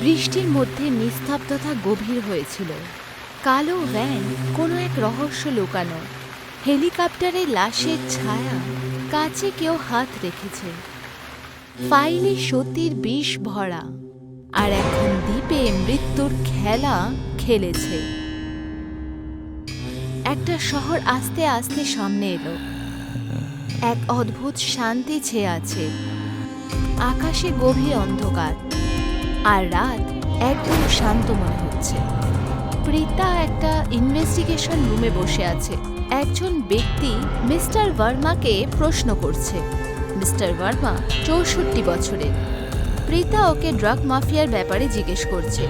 বৃষ্টির মধ্যে নিস্তব্ধতা গভীর হয়েছিল। কালো ভ্যান, কোনো এক রহস্য লুকানো, হেলিকপ্টারে লাশের ছায়া, কাছে কেউ হাত রেখেছে, ফাইলে সতীর বিষ ভরা, আর এখন দ্বীপে মৃত্যুর খেলা খেলেছে। একটা শহর আস্তে আস্তে সামনে এলো। এক অদ্ভুত শান্তি ছেয়ে আছে। আকাশে গভীর অন্ধকার, আর রাত একদম শান্ত মনে হচ্ছে। প্রীতা একটা ইনভেস্টিগেশন রুমে বসে আছে। একজন ব্যক্তি মিস্টার ভার্মাকে প্রশ্ন করছে। মিস্টার ভার্মা ৬৪ বছরের। প্রীতা ওকে ড্রাগ মাফিয়ার ব্যাপারে জিজ্ঞেস করছে,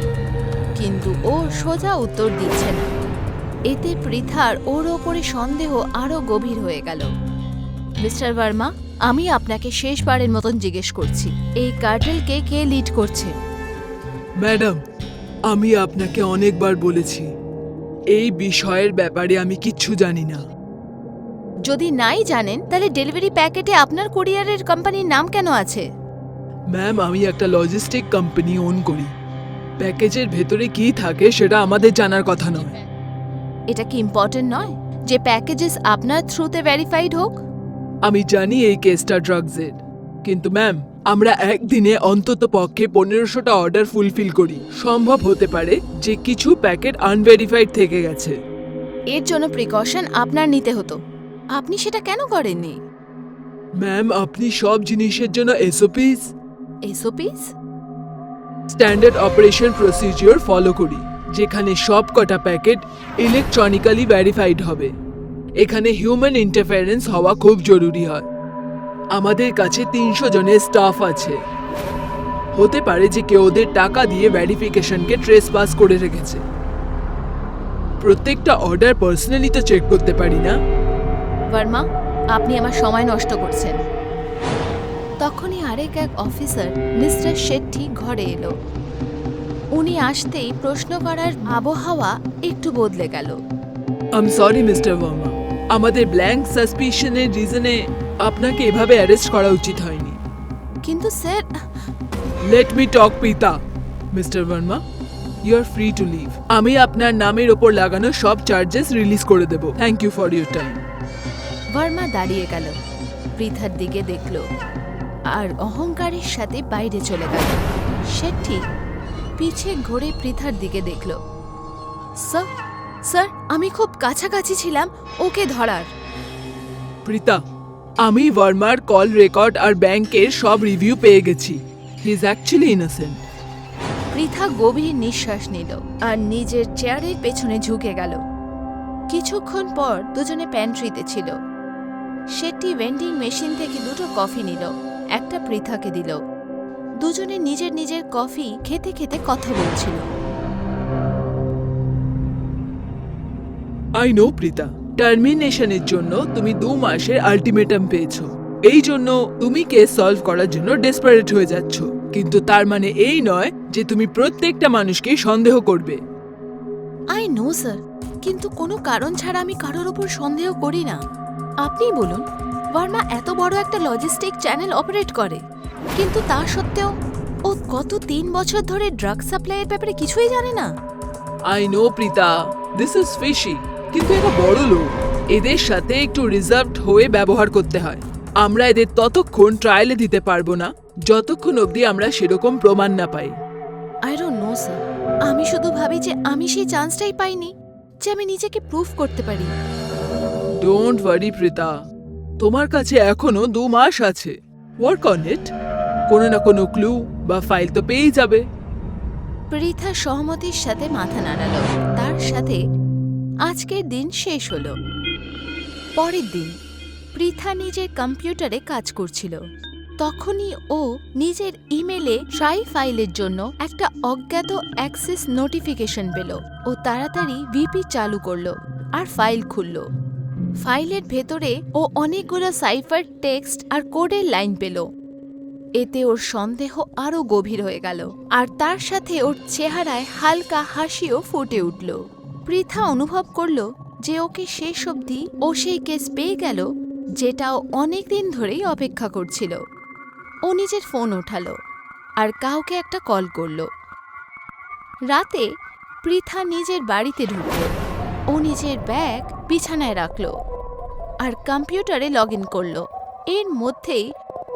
কিন্তু ও সোজা উত্তর দিচ্ছে না। এতে প্রীতার ওর ওপরে সন্দেহ আরও গভীর হয়ে গেল। মিস্টার ভার্মা, আমি আপনাকে শেষবারের মতন জিজ্ঞেস করছি, এই কার্টেলকে কে লিড করছে? ম্যাডাম, আমি আপনাকে অনেকবার বলেছি এই বিষয়ের ব্যাপারে আমি কিচ্ছু জানি না। যদি নাই জানেন তাহলে ডেলিভারি প্যাকেটে আপনার কুরিয়ারের কোম্পানির নাম কেন আছে? ম্যাম, আমি একটা লজিস্টিক কোম্পানি ওন করি। প্যাকেজের ভেতরে কি থাকে সেটা আমাদের জানার কথা নয়। এটা কি ইম্পর্টেন্ট নয় যে প্যাকেজেস আপনার থ্রুতে ভেরিফাইড হোক? আমি জানি এই কেসটা ড্রাগসের, কিন্তু ম্যাম আমরা একদিনে অন্তত পক্ষে ১৫০০টা অর্ডার ফুলফিল করি। সম্ভব হতে পারে যে কিছু প্যাকেট আনভেরিফাইড থেকে গেছে। এর জন্য প্রিকশন আপনার নিতে হতো, আপনি সেটা কেন করেননি? ম্যাম, আপনি সব জিনিসের জন্য এসওপিস স্ট্যান্ডার্ড অপারেশন প্রসিজিওর ফলো করি, যেখানে সব কটা প্যাকেট ইলেকট্রনিক্যালি ভেরিফাইড হবে। এখানে হিউম্যান ইন্টারফারেন্স হওয়া খুব জরুরি হয়। আমাদের কাছে ৩০০ জনের স্টাফ আছে। হতে পারে যে কেউ ওদের টাকা দিয়ে ভেরিফিকেশনকে ট্রেস পাস করে রেখেছে। প্রত্যেকটা অর্ডার পার্সোনালি তো চেক করতে পারি না। ভার্মা, আপনি আমার সময় নষ্ট করছেন। তখনই আরেক এক অফিসার মিস্টার শেট্টি ঘরে এলো। উনি আসতেই প্রশ্ন করার আবহাওয়া একটু বদলে গেল। I am sorry mister Verma, আমাদের ব্ল্যাঙ্ক সাসপিশনের রিজনে আপনাকে এভাবে অ্যারেস্ট করা উচিত হয়নি। কিন্তু স্যার, লেট মি টক পিতা। Mister Verma, you are free to leave. আমি আপনার নামের ওপর লাগানো সব চার্জেস রিলিজ করে দেব। Thank you for your time. Verma দাঁড়িয়ে গেল, পৃথার দিকে দেখল, আর অহংকারের সাথে বাইরে চলে গেল। শেট্টি পিছে ঘুরে পৃথার দিকে দেখল। স্যার, আমি খুব কাছাকাছি ছিলাম ওকে ধরার। প্রীতা, আমি ভার্মার কল রেকর্ড আর ব্যাংকের সব রিভিউ পেয়ে গেছি। He is actually innocent. Pritha গভীর নিঃশ্বাস নিল আর নিজের চেয়ারের পেছনে ঝুঁকে গেল। কিছুক্ষণ পর দুজনে প্যান্ট্রিতে ছিল। শেট্টি ভেন্ডিং মেশিন থেকে দুটো কফি নিল, একটা পৃথাকে দিল। দুজনে নিজের নিজের কফি খেতে খেতে কথা বলছিল। আই নো প্রীতা, টার্মিনেশনের জন্য তুমি ২ মাসের আলটিমেটাম পেয়েছো। এই জন্য তুমি কেস সলভ করার জন্য ডেসপারেট হয়ে যাচ্ছ, কিন্তু তার মানে এই নয় যে তুমি প্রত্যেকটা মানুষকে সন্দেহ করবে। আই নো স্যার, কিন্তু কোনো কারণ ছাড়া আমি কারোর ওপর সন্দেহ করি না। আপনিই বলুন, ভার্মা এত বড় একটা লজিস্টিক চ্যানেল অপারেট করে, কিন্তু তা সত্ত্বেও ও গত ৩ বছর ধরে ড্রাগ সাপ্লাইয়ের ব্যাপারে কিছুই জানে না। I know Prita, this is fishy, কিন্তু এরা বড় লোক। এদের সাথে একটু রিজার্ভড হয়ে ব্যবহার করতে হয়। আমরা এদের ততক্ষণ ট্রায়ালে দিতে পারবো না যতক্ষণ অবধি আমরা সেরকম প্রমাণ না পাই। আই ডোন্ট নো স্যার, আমি শুধু ভাবি যে আমি সেই চান্সটাই পাইনি যে আমি নিজেকে প্রুফ করতে পারি। ডোন্ট ওয়ারি প্রীতা, তোমার কাছে এখনো ২ মাস আছে। Work on it. কোনো না কোনো ক্লু বা ফাইল তো পেয়েই যাবে। পৃথা সহমতির সাথে মাথা নাড়ালো। তার সাথে আজকের দিন শেষ হলো। পরের দিন পৃথা নিজের কম্পিউটারে কাজ করছিল। তখনই ও নিজের ইমেলে ট্রাই ফাইলের জন্য একটা অজ্ঞাত অ্যাক্সেস নোটিফিকেশন পেল। ও তাড়াতাড়ি ভিপি চালু করলো আর ফাইল খুলল। ফাইলের ভেতরে ও অনেকগুলো সাইফার টেক্সট আর কোডের লাইন পেল। এতে ওর সন্দেহ আরও গভীর হয়ে গেল, আর তার সাথে ওর চেহারায় হালকা হাসিও ফুটে উঠল। পৃথা অনুভব করল যে ওকে শেষ অবধি ও সেই কেস পেয়ে গেল যেটা ও অনেকদিন ধরেই অপেক্ষা করছিল। ও নিজের ফোন ওঠালো আর কাউকে একটা কল করল। রাতে পৃথা নিজের বাড়িতে ঢুকল। ও নিজের ব্যাগ বিছানায় রাখল আর কম্পিউটারে লগ ইন করলো। এর মধ্যেই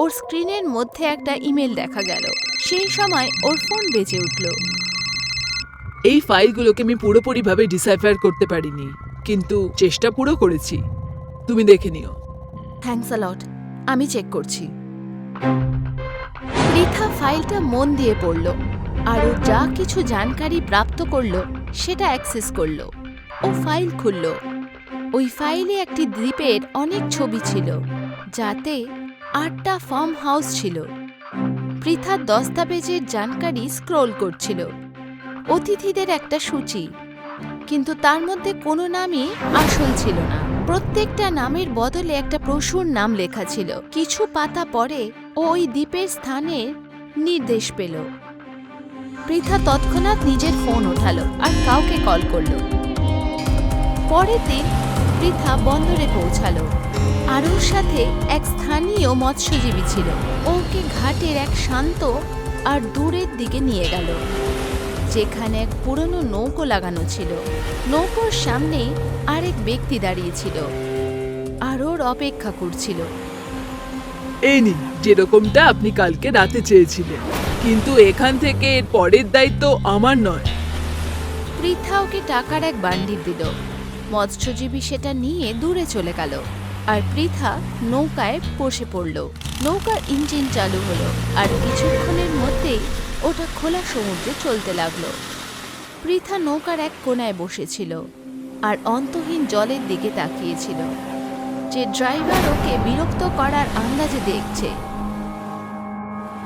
ওর স্ক্রিনের মধ্যে একটা ইমেল দেখা গেল। সেই সময় ওর ফোন বেজে উঠল। এই ফাইলগুলোকে আমি পুরোপুরিভাবে ডিসাইফার করতে পারিনি, কিন্তু চেষ্টা পুরো করেছি। তুমি দেখে নিও। থ্যাঙ্কস আ লট, আমি চেক করছি। পৃথা ফাইলটা মন দিয়ে পড়ল আর ও যা কিছু জানকারি প্রাপ্ত করলো সেটা অ্যাক্সেস করলো। ও ফাইল খুলল। ওই ফাইলে একটি দ্বীপের অনেক ছবি ছিল, যাতে 8টা ফার্ম হাউস ছিল। পৃথা দস্তাবেজের জানকারি স্ক্রোল করছিল। অতিথিদের একটা সূচি, কিন্তু তার মধ্যে কোনো নামই আসল ছিল না। প্রত্যেকটা নামের বদলে একটা পশুর নাম লেখা ছিল। কিছু পাতা পরে ও ওই দ্বীপের স্থানের নির্দেশ পেল। পৃথা তৎক্ষণাৎ নিজের ফোন ওঠালো আর কাউকে কল করলো। পরের দিন পৃথা বন্দরে পৌঁছালো আর ওর সাথে এক স্থানীয় মৎস্যজীবী ছিল। ওকে ঘাটের এক শান্ত আর দূরের দিকে নিয়ে গেল, যেখানে এক পুরনো নৌকো লাগানো ছিল। নৌকোর সামনেই আরেক ব্যক্তি দাঁড়িয়েছিল আর ওর অপেক্ষা করছিল। এই নিন, যেরকমটা আপনি কালকে রাতে চেয়েছিলেন, কিন্তু এখান থেকে এর পরের দায়িত্ব আমার নয়। পৃথা ওকে টাকার এক বান্ডিল দিল। মৎস্যজীবী সেটা নিয়ে দূরে চলে গেল আর পৃথা নৌকায় বসে পড়ল। নৌকার ইঞ্জিন চালু হলো আর কিছুক্ষণের মধ্যেই ওটা খোলা সমুদ্রে চলতে লাগলো। পৃথা নৌকার এক কোণায় বসেছিল আর অন্তহীন জলের দিকে তাকিয়েছিল, যে ড্রাইভার ওকে বিরক্ত করার আন্দাজে দেখছে।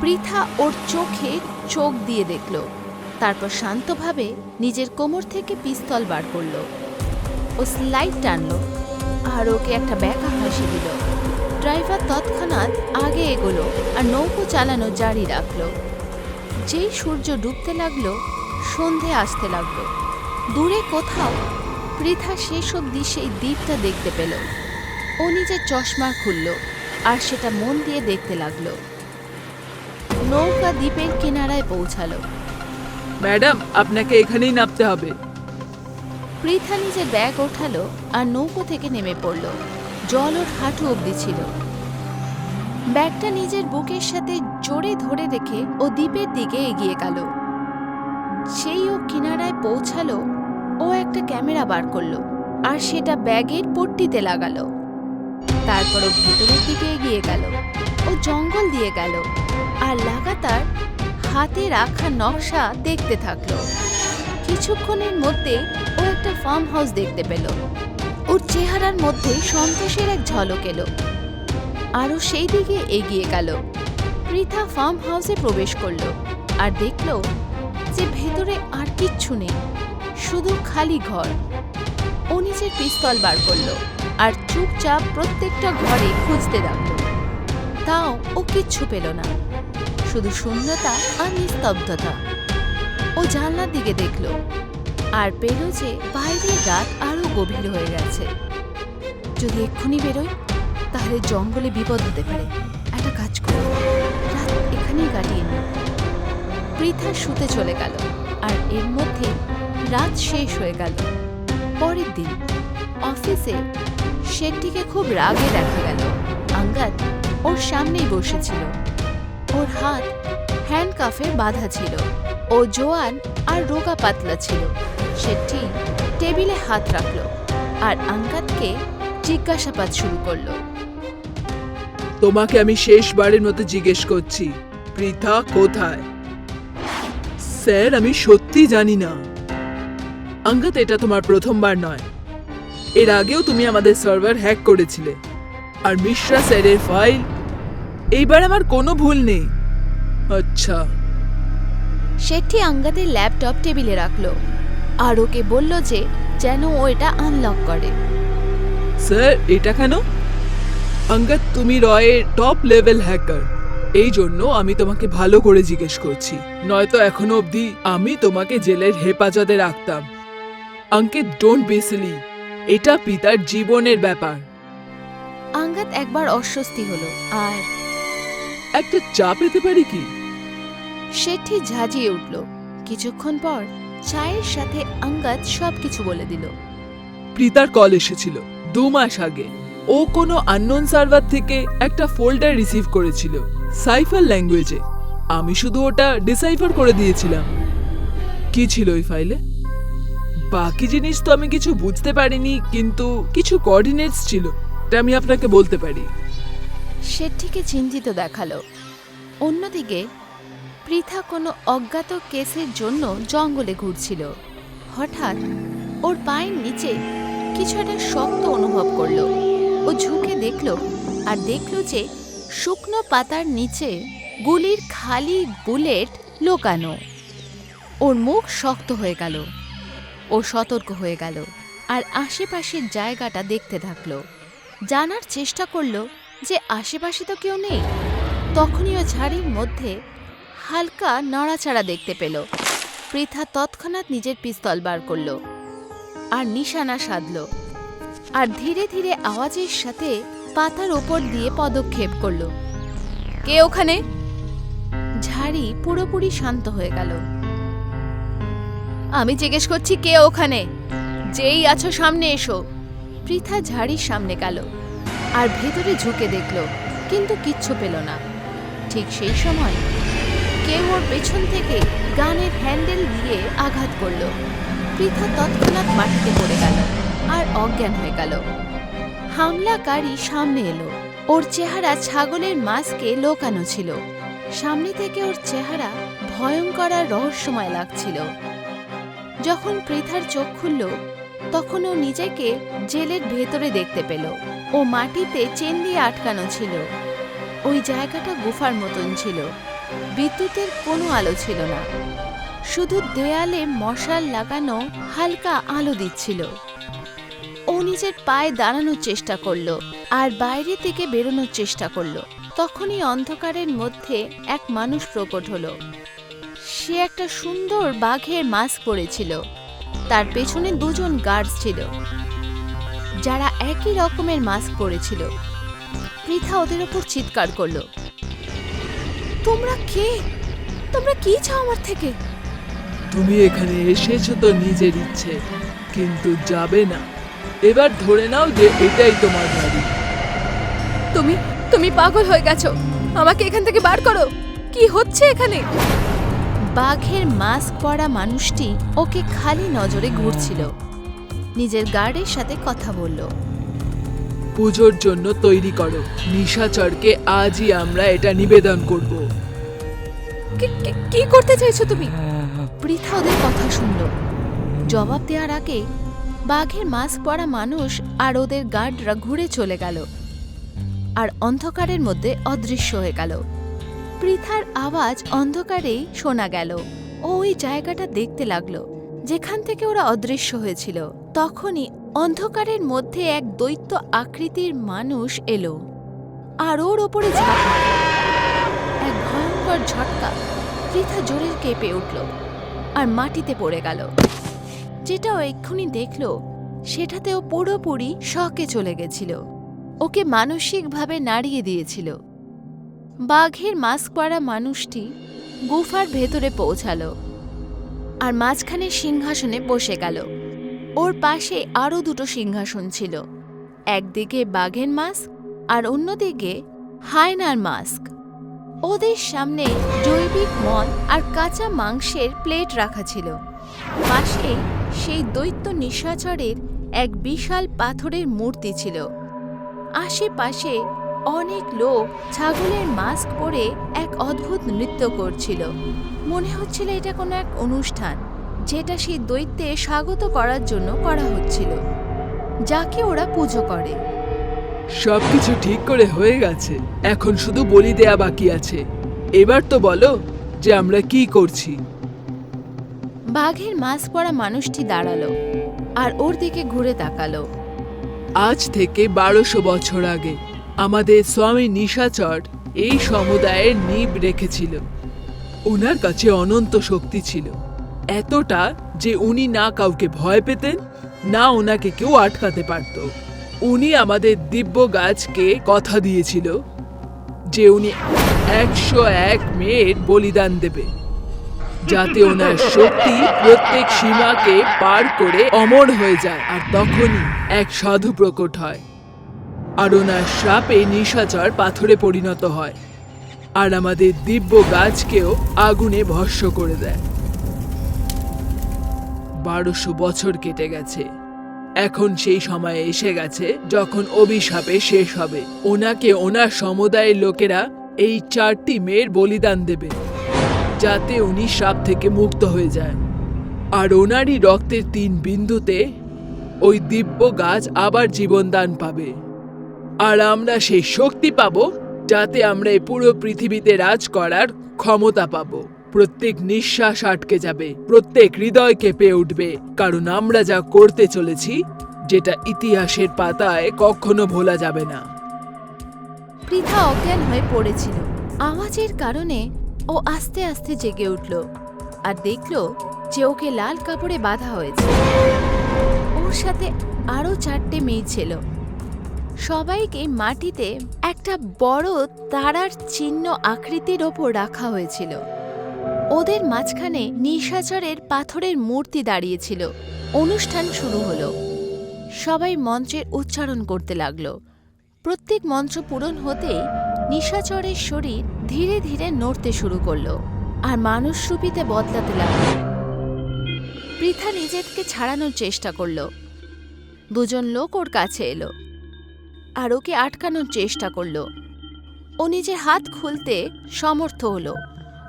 পৃথা ওর চোখে চোখ দিয়ে দেখল, তারপর শান্তভাবে নিজের কোমর থেকে পিস্তল বার করলো। ও স্লাইড টানলো আর ওকে একটা ব্যাকা হাসি দিল। ড্রাইভার তৎক্ষণাৎ আগে এগোলো আর নৌকো চালানো জারি রাখলো। যেই সূর্য ডুবতে লাগলো, সন্ধে আসতে লাগলো। দূরে কোথাও পৃথা শেষ অবধি সেই দ্বীপটা দেখতে পেল। ও নিজের চশমা খুলল আর সেটা মন দিয়ে দেখতে লাগলো। নৌকা দ্বীপের কিনারায় পৌঁছালো। ম্যাডাম, আপনাকে এখানেই নামতে হবে। পৃথা নিজের ব্যাগ ওঠালো আর নৌকো থেকে নেমে পড়ল। জল ওর হাঁটু অবধি ছিল। ব্যাগটা নিজের বুকের সাথে জোরে ধরে রেখে ও দ্বীপের দিকে এগিয়ে গেল। সেই ও কিনারায় পৌঁছালো, ও একটা ক্যামেরা বার করলো আর সেটা ব্যাগের পট্টিতে লাগালো। তারপর ও ভেতরের দিকে এগিয়ে গেল। ও জঙ্গল দিয়ে গেল আর লাগাতার হাতে রাখা নকশা দেখতে থাকলো। কিছুক্ষণের মধ্যে ও একটা ফার্ম হাউস দেখতে পেল। ওর চেহারার মধ্যে সন্তোষের এক ঝলক এলো। আরও সেই দিকে এগিয়ে গেল। পৃথা ফার্ম হাউসে প্রবেশ করলো আর দেখল যে ভেতরে আর কিচ্ছু নেই, শুধু খালি ঘর। ও নিজের পিস্তল বার করলো আর চুপচাপ প্রত্যেকটা ঘরে খুঁজতে লাগলো। তাও ও কিচ্ছু পেল না, শুধু শূন্যতা আর নিস্তব্ধতা। ও জানলার দিকে দেখল আর পেল যে বাইরে রাত আরো গভীর হয়ে গেছে। যদি এক্ষুনি বেরোয় তাহলে জঙ্গলে বিপদ হতে পারে। একটা কাজ করো, রাত এখানেই কাটিয়ে নি। পৃথা শুতে চলে গেল আর এর মধ্যে রাত শেষ হয়ে গেল। পরের দিন অফিসে শেট্টিকে খুব রাগে দেখা গেল। আঙ্গাত ওর সামনেই বসেছিল। ওর হাত হ্যান্ডকাফে বাঁধা ছিল। ও জোয়ান আর রোগা পাতলা ছিল। শেট্টি টেবিলে হাত রাখল আর আঙ্গাতকে জিজ্ঞাসাবাদ শুরু করলো। তোমাকে আমি শেষবারের মতো জিজ্ঞেস করছি, পৃথা কোথায়? স্যার, আমি সত্যি জানি না। আঙ্গাত, এটা তোমার প্রথমবার নয়। এর আগেও তুমি আমাদের সার্ভার হ্যাক করেছিলে। আর মিশ্রা স্যারের ফাইল, এইবার আমার কোনো ভুল নেই। আচ্ছা। শেট্টি আঙ্গাতের ল্যাপটপ টেবিলে রাখলো আর ওকে বলল যে যেন ও এটা আনলক করে। স্যার, এটা কেন? আঙ্গাত, তুমি রয়ের টপ লেভেল হ্যাকার, এই জন্য আমি তোমাকে ভালো করে জিজ্ঞেস করছি, নয়তো এখনো অবধি আমি তোমাকে জেলের হেফাজতে রাখতাম। অঙ্কিত, ডোন্ট বি সিলি, এটা পিতার জীবনের ব্যাপার। আঙ্গাত একবার অস্বস্তি হলো আর একটা চা পেতে পারি কি? শেঠি ঝাঁঝিয়ে উঠল। কিছুক্ষণ পর চায়ের সাথে অঙ্গদ সবকিছু বলে দিল। প্রীতার কল এসেছিল 2 মাস আগে। ও কোনো আননোন সার্ভার থেকে একটা ফোল্ডার রিসিভ করেছিল সাইফার ল্যাঙ্গুয়েজে। আমি শুধু ওটা ডিসাইফার করে দিয়েছিলাম। কি ছিল ওই ফাইলে? বাকি জিনিস তো আমি কিছু বুঝতে পারিনি, কিন্তু কিছু কোঅর্ডিনেটস ছিল, এটা আমি আপনাকে বলতে পারি। শেট্টিকে চিন্তিত দেখালো। অন্যদিকে পৃথা কোনো অজ্ঞাত কেসের জন্য জঙ্গলে ঘুরছিল। হঠাৎ ওর পায়ের নিচে কিছু একটা শক্ত অনুভব করলো। ও ঝুঁকে দেখল আর দেখল যে শুকনো পাতার নিচে গুলির খালি বুলেট লোকানো। ওর মুখ শক্ত হয়ে গেল। ও সতর্ক হয়ে গেল আর আশেপাশের জায়গাটা দেখতে থাকলো। জানার চেষ্টা করলো যে আশেপাশে তো কেউ নেই। তখনই ও ঝাড়ির মধ্যে হালকা নড়াচড়া দেখতে পেল। পৃথা তৎক্ষণাৎ নিজের পিস্তল বার করল আর নিশানা সাধল, আর ধীরে ধীরে আওয়াজের সাথে পাতার ওপর দিয়ে পদক্ষেপ করল। কে ওখানে? ঝাড়ি পুরোপুরি শান্ত হয়ে গেল। আমি জিজ্ঞেস করছি কে ওখানে? যেই আছো সামনে এসো। পৃথা ঝাড়ির সামনে গেল আর ভেতরে ঝুঁকে দেখল, কিন্তু কিচ্ছু পেল না। ঠিক সেই সময় কেউ ওর পেছন থেকে গানের হ্যান্ডেল দিয়ে আঘাত করল। পৃথা তৎক্ষণাৎ মাটিতে পড়ে গেল আর অজ্ঞান হয়ে গেল। হামলাকারী সামনে এলো। ওর চেহারা ছাগলের মাস্কে লোকানো ছিল। সামনে থেকে ওর চেহারা ভয়ঙ্কর আর রহস্যময় লাগছিল। যখন পৃথার চোখ খুলল, তখন ও নিজেকে জেলের ভেতরে দেখতে পেল। ও মাটিতে চেন দিয়ে আটকানো ছিল। ওই জায়গাটা গুফার মতন ছিল। বিদ্যুতের কোনো আলো ছিল না, শুধু দেয়ালে মশাল লাগানো হালকা আলো দিচ্ছিল। ও নিজের পায়ে দাঁড়ানোর চেষ্টা করলো আর বাইরে থেকে বেরোনোর চেষ্টা করলো। তখনই অন্ধকারের মধ্যে এক মানুষ প্রকট হলো। সে একটা সুন্দর বাঘের মাস্ক পরেছিল। তার পেছনে 2 জন গার্ডস ছিল যারা একই রকমের মাস্ক পরেছিল। পৃথা ওদের ওপর চিৎকার করলো, তোমরা কে? তোমরা কি চাও আমার থেকে? তুমি এখানে এসেছো তো নিজের ইচ্ছে, কিন্তু যাবে না। এবার ধরে নাও যে এটাই তোমার বাড়ি। তুমি পাগল হয়ে গেছো। আমাকে এখান থেকে বার করো। কি হচ্ছে এখানে? বাঘের মাস্ক পরা মানুষটি ওকে খালি নজরে ঘুরছিল। নিজের গার্ডের সাথে কথা বলল, পুজোর জন্য তৈরি করো। নিশাচরকে আজই আমরা এটা নিবেদন করব। কি করতে চাইছো তুমি? পৃথা ওদের কথা শুনল। জবাব দেওয়ার আগে বাঘের মাস্ক পরা মানুষ আর ওদের গার্ডরা ঘুরে চলে গেল আর অন্ধকারের মধ্যে অদৃশ্য হয়ে গেল। পৃথার আওয়াজ অন্ধকারেই শোনা গেল। ও ওই জায়গাটা দেখতে লাগলো যেখান থেকে ওরা অদৃশ্য হয়েছিল। তখনই অন্ধকারের মধ্যে এক দৈত্য আকৃতির মানুষ এলো আর ওর ওপরে ঝাঁপলো। এক ভয়ঙ্কর ঝটকা। পৃথা জোরে কেঁপে উঠল আর মাটিতে পড়ে গেল। যেটা ও এক্ষুনি দেখল সেটাতে ও পুরোপুরি শকে চলে গেছিল। ওকে মানসিকভাবে নাড়িয়ে দিয়েছিল। বাঘের মাস্ক পরা মানুষটি গুফার ভেতরে পৌঁছালো আর মাঝখানে সিংহাসনে বসে গেল। ওর পাশে আরও 2টো সিংহাসন ছিল। একদিকে বাঘের মাস্ক আর অন্যদিকে হায়নার মাস্ক। ওদের সামনে জৈবিক মল আর কাঁচা মাংসের প্লেট রাখা ছিল। পাশে সেই দৈত্য নিশাচরের এক বিশাল পাথরের মূর্তি ছিল। আশেপাশে অনেক লোক ছাগলের মাস্ক পরে এক অদ্ভুত নৃত্য করছিল। মনে হচ্ছিল এটা কোনো এক অনুষ্ঠান, যেটা সেই দৈত্যে স্বাগত করার জন্য করা হচ্ছিল, যাকে ওরা পুজো করে। সবকিছু ঠিক করে হয়ে গেছে, এখন শুধু বলি দেয়া বাকি আছে। এবার তো বলো যে আমরা কি করছি। বাঘের মাস্ক পরা মানুষটি দাঁড়ালো আর ওর দিকে ঘুরে তাকালো। আজ থেকে 1200 বছর আগে আমাদের স্বামী নিশাচর এই সমুদায়ের নীব রেখেছিল। ওনার কাছে অনন্ত শক্তি ছিল, এতটা যে উনি না কাউকে ভয় পেতেন, না ওনাকে কেউ আটকাতে পারত। উনি আমাদের দিব্য গাছকে কথা দিয়েছিল যে উনি 101 মেয়ের বলিদান দেবে যাতে ওনার শক্তি প্রত্যেক সীমাকে পার করে অমর হয়ে যায়। আর তখনই এক সাধু প্রকট হয়, আর ওনার শ্রাপে নিশাচর পাথরে পরিণত হয়, আর আমাদের দিব্য গাছকেও আগুনে ভস্ম করে দেয়। 1200 বছর কেটে গেছে। এখন সেই সময় এসে গেছে যখন অভিশাপে শেষ হবে। ওনাকে ওনার সমুদায়ের লোকেরা এই 4টি মেয়ের বলিদান দেবে, যাতে উনি শ্রাপ থেকে মুক্ত হয়ে যায়। আর ওনারই রক্তের 3 বিন্দুতে ওই দিব্য গাছ আবার জীবনদান পাবে। আর আমরা সেই শক্তি পাবো, যাতে আমরা এই পুরো পৃথিবীতে রাজ করার ক্ষমতা পাবো। প্রত্যেক নিঃশ্বাস আটকে যাবে, প্রত্যেক হৃদয় কেঁপে উঠবে, কারণ আমরা যা করতে চলেছি, যেটা ইতিহাসের পাতায় কখনো ভোলা যাবে না। পৃথা অজ্ঞান হয়ে পড়েছিল। আওয়াজের কারণে ও আস্তে আস্তে জেগে উঠল আর দেখল যে ওকে লাল কাপড়ে বাঁধা হয়েছে। ওর সাথে আরো 4টে মেয়ে ছিল। সবাইকে মাটিতে একটা বড় তারার চিহ্ন আকৃতির ওপর রাখা হয়েছিল। ওদের মাঝখানে নিশাচরের পাথরের মূর্তি দাঁড়িয়েছিল। অনুষ্ঠান শুরু হলো। সবাই মন্ত্রের উচ্চারণ করতে লাগলো। প্রত্যেক মন্ত্র পূরণ হতেই নিশাচরের শরীর ধীরে ধীরে নড়তে শুরু করলো আর মানুষরূপীতে বদলাতে লাগলো। পৃথা নিজেকে ছাড়ানোর চেষ্টা করলো। 2জন লোক ওর কাছে এলো আর ওকে আটকানোর চেষ্টা করলো। ও নিজের হাত খুলতে সমর্থ হলো।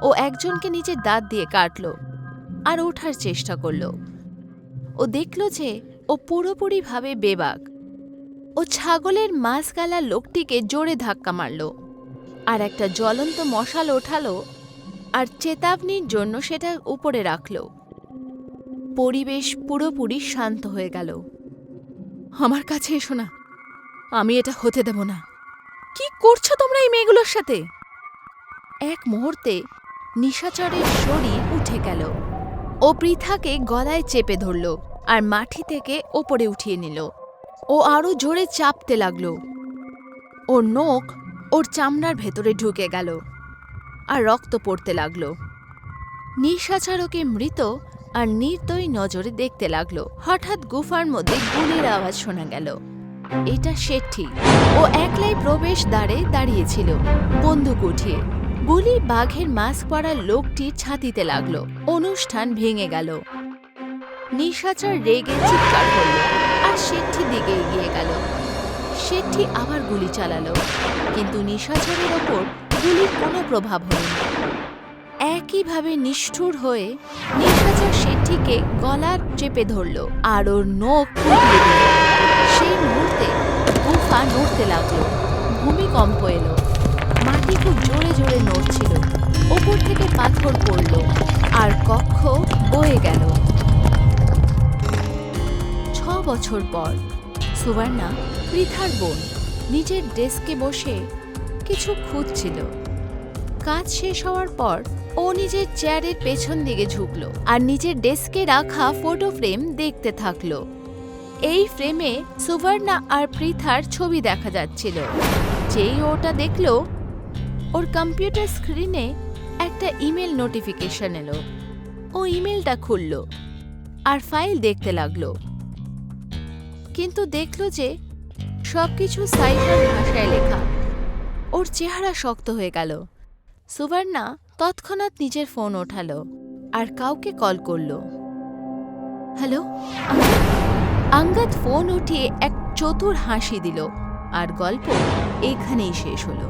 ও একজনকে নিজের দাঁত দিয়ে কাটলো আর ওঠার চেষ্টা করলো। ও দেখল যে ও পুরোপুরিভাবে বেবাক। ও ছাগলের মাঝগালা লোকটিকে জোরে ধাক্কা মারল আর একটা জ্বলন্ত মশাল ওঠালো আর চেতাবনীর জন্য সেটা উপরে রাখল। পরিবেশ পুরোপুরি শান্ত হয়ে গেল। আমার কাছে এসো না, আমি এটা হতে দেব না। কি করছো তোমরা এই মেয়েগুলোর সাথে? এক মুহূর্তে নিশাচরের শরীর উঠে গেল। ও পৃথাকে গলায় চেপে ধরল আর মাটি থেকে ওপরে উঠিয়ে নিল। ও আরো জোরে চাপতে লাগলো। ওর নখ ওর চামড়ার ভেতরে ঢুকে গেল আর রক্ত পড়তে লাগলো। নিশাচর ওকে মৃত আর নির্দয়ী নজরে দেখতে লাগলো। হঠাৎ গুফার মধ্যে গুলির আওয়াজ শোনা গেল। এটা শেঠি। ও একলাই প্রবেশ দ্বারে দাঁড়িয়েছিল, বন্দুক উঠিয়ে। গুলি বাঘের মাস্ক পরা লোকটির ছাতিতে লাগলো। অনুষ্ঠান ভেঙে গেল। নিশাচর রেগে চিৎকার করল আর শেঠি দিকে এগিয়ে গেল। শেঠি আবার গুলি চালালো, কিন্তু নিশাচরের ওপর গুলির কোনো প্রভাব হয়নি। একইভাবে নিষ্ঠুর হয়ে নিশাচর শেঠিকে গলা চেপে ধরল আর ওর নখ ফুটিয়ে দিল। সেই মুহূর্তে গুফা নড়তে লাগলো। ভূমিকম্প এলো। মাটি খুব জোরে জোরে নড়ছিল। ওপর থেকে পাথর পড়ল আর কক্ষ বয়ে গেল। 6 বছর পর সুবর্ণা, পৃথার বোন, নিজের ডেস্কে বসে কিছু খুঁজছিল। কাজ শেষ হওয়ার পর ও নিজের চেয়ারের পেছন দিকে ঝুঁকল আর নিজের ডেস্কে রাখা ফটো ফ্রেম দেখতে থাকলো। এই ফ্রেমে সুবর্ণা আর পৃথার ছবি দেখা যাচ্ছিল। যেই ওটা দেখলো, ওর কম্পিউটার স্ক্রিনে একটা ইমেল নোটিফিকেশন এলো। ও ইমেলটা খুলল আর ফাইল দেখতে লাগলো, কিন্তু দেখল যে সবকিছু সাইফার ভাষায় লেখা। ওর চেহারা শক্ত হয়ে গেল। সুবর্ণা তৎক্ষণাৎ নিজের ফোন ওঠালো আর কাউকে কল করল। হ্যালো, আঙ্গাদ ফোন উঠিয়ে এক চতুর হাসি দিল আর গল্প এখানেই শেষ হলো।